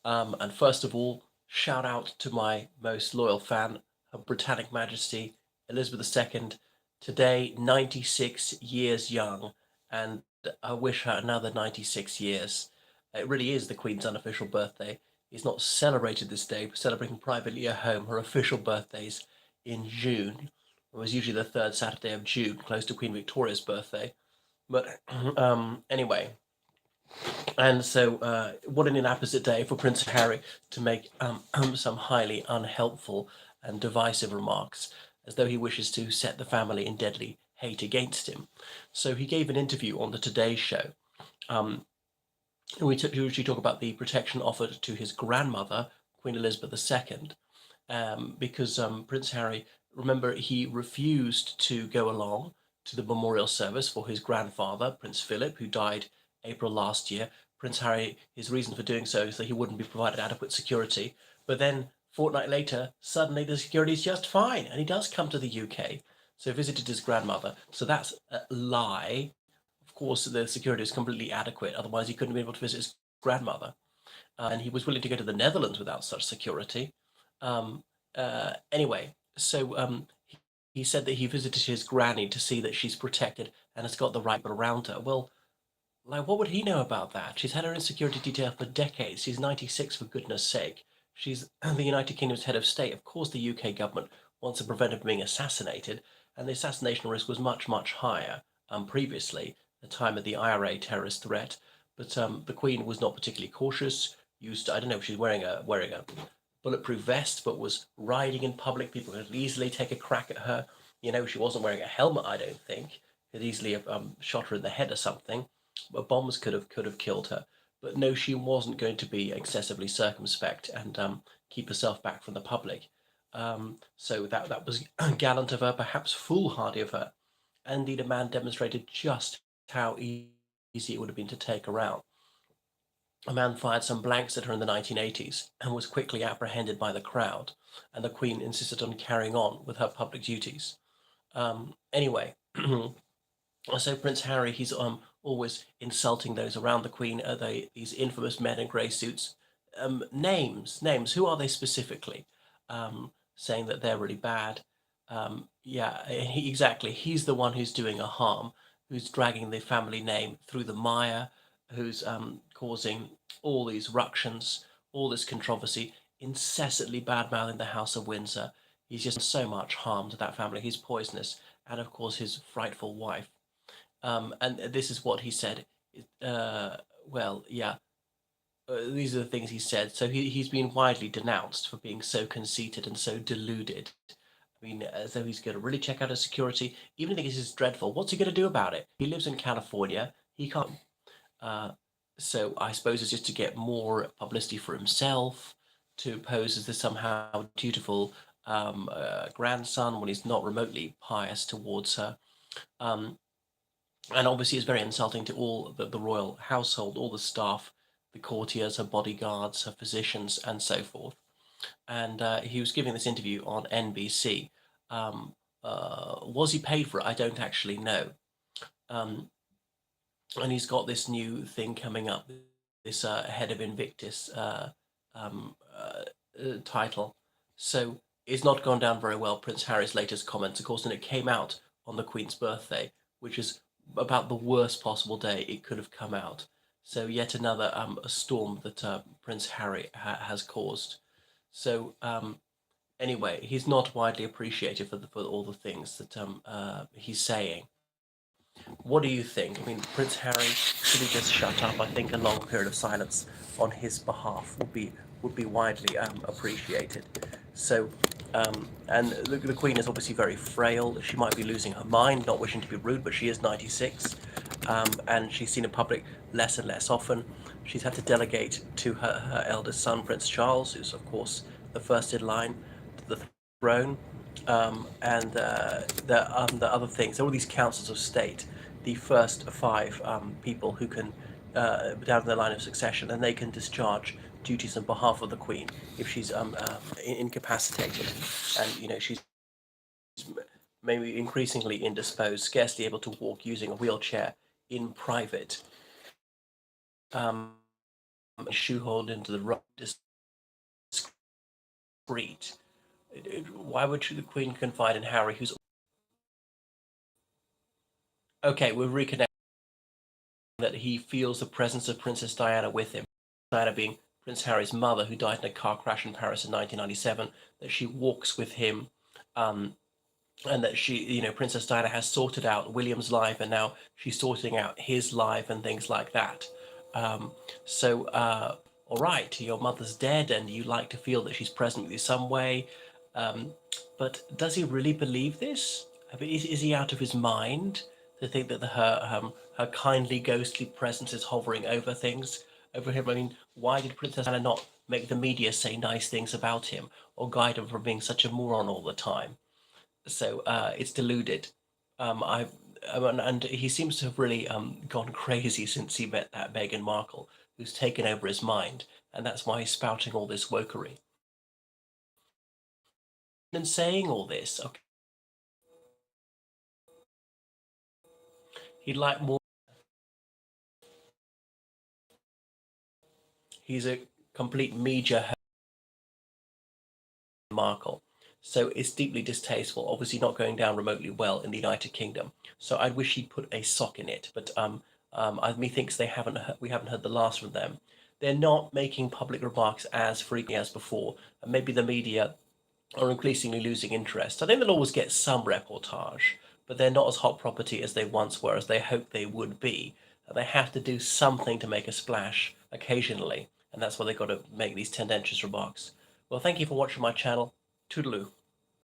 And first of all, shout out to my most loyal fan, Her Britannic Majesty Elizabeth II, today 96 years young, and I wish her another 96 years. It really is the Queen's unofficial birthday. It's not celebrated this day, but celebrating privately at home. Her official birthday's in June. It was usually the third Saturday of June, close to Queen Victoria's birthday. But anyway, and so, what an inapposite day for Prince Harry to make some highly unhelpful and divisive remarks, as though he wishes to set the family in deadly hate against him. So he gave an interview on the Today Show. Um, we usually talk about the protection offered to his grandmother, Queen Elizabeth II, because Prince Harry, remember, he refused to go along to the memorial service for his grandfather, Prince Philip, who died April last year. Prince Harry, his reason for doing so is that he wouldn't be provided adequate security. But then, fortnight later, suddenly the security is just fine, and he does come to the UK. So visited his grandmother. So that's a lie. Of course, the security is completely adequate. Otherwise, he couldn't be able to visit his grandmother. And he was willing to go to the Netherlands without such security. Um, anyway, so he said that he visited his granny to see that she's protected and has got the right people around her. Well, like, what would he know about that? She's had her in security detail for decades. She's 96, for goodness sake. She's the United Kingdom's head of state. Of course, the UK government wants to prevent her from being assassinated, and the assassination risk was much, much higher previously, at the time of the IRA terrorist threat. But the Queen was not particularly cautious. Used, I don't know if she's wearing a bulletproof vest, but was riding in public. People could easily take a crack at her. You know, she wasn't wearing a helmet, I don't think. Could easily have shot her in the head or something. But bombs could have killed her. But no, she wasn't going to be excessively circumspect and keep herself back from the public. So that was gallant of her, perhaps foolhardy of her. And indeed, a man demonstrated just how easy it would have been to take her out. A man fired some blanks at her in the 1980s and was quickly apprehended by the crowd, and the Queen insisted on carrying on with her public duties. Anyway, so Prince Harry, he's always insulting those around the Queen. These infamous men in grey suits? Names. Who are they specifically? Saying that they're really bad. Yeah, exactly. He's the one who's doing a harm, who's dragging the family name through the mire, who's causing all these ructions, all this controversy, incessantly bad-mouthing the House of Windsor. He's just done so much harm to that family. He's poisonous, and of course his frightful wife. And this is what he said. Uh, well, yeah, these are the things he said. So he's been widely denounced for being so conceited and so deluded. I mean, as though he's going to really check out his security. Even if this is dreadful, what's he going to do about it? He lives in California. He can't. Uh, so I suppose it's just to get more publicity for himself, to pose as this somehow dutiful grandson when he's not remotely pious towards her. Um, and obviously it's very insulting to all the royal household, all the staff, the courtiers, her bodyguards, her physicians, and so forth. And he was giving this interview on NBC. Um, was he paid for it? I don't actually know. Um, and he's got this new thing coming up, this head of Invictus um, uh, title. So it's not gone down very well, Prince Harry's latest comments, of course, and it came out on the Queen's birthday, which is about the worst possible day it could have come out. So yet another a storm that Prince Harry has caused. So anyway, he's not widely appreciated for all the things that he's saying. What do you think? I mean, Prince Harry, should he just shut up? I think a long period of silence on his behalf would be widely appreciated. So, and the Queen is obviously very frail. She might be losing her mind, not wishing to be rude, but she is 96, and she's seen in public less and less often. She's had to delegate to her eldest son, Prince Charles, who's of course the first in line to the throne, and the other things. All these councils of state, the first five people who can down the line of succession, and they can discharge duties on behalf of the Queen if she's incapacitated, and she's maybe increasingly indisposed, scarcely able to walk, using a wheelchair in private. Um, shoehorned into the right discreet. Why would the Queen confide in Harry, who's okay? We're reconnecting that he feels the presence of Princess Diana with him. Diana being Prince Harry's mother, who died in a car crash in Paris in 1997. That she walks with him, um, and that she, Princess Diana has sorted out William's life, and now she's sorting out his life and things like that. Um, all right, your mother's dead, and you like to feel that she's present with you some way. Um, but does he really believe this? I mean, is he out of his mind to think that her kindly ghostly presence is hovering over things, over him? I mean, why did Princess Diana not make the media say nice things about him or guide him from being such a moron all the time? So it's deluded. I and he seems to have really gone crazy since he met that Meghan Markle, who's taken over his mind, and that's why he's spouting all this wokery and saying all this. Okay, he'd like more. He's a complete media Markle. So it's deeply distasteful, obviously not going down remotely well in the United Kingdom. So I wish he'd put a sock in it, but methinks we haven't heard the last from them. They're not making public remarks as frequently as before, and maybe the media are increasingly losing interest. I think they'll always get some reportage, but they're not as hot property as they once were, as they hoped they would be. They have to do something to make a splash occasionally, and that's why they've got to make these tendentious remarks. Well, thank you for watching my channel. Toodaloo.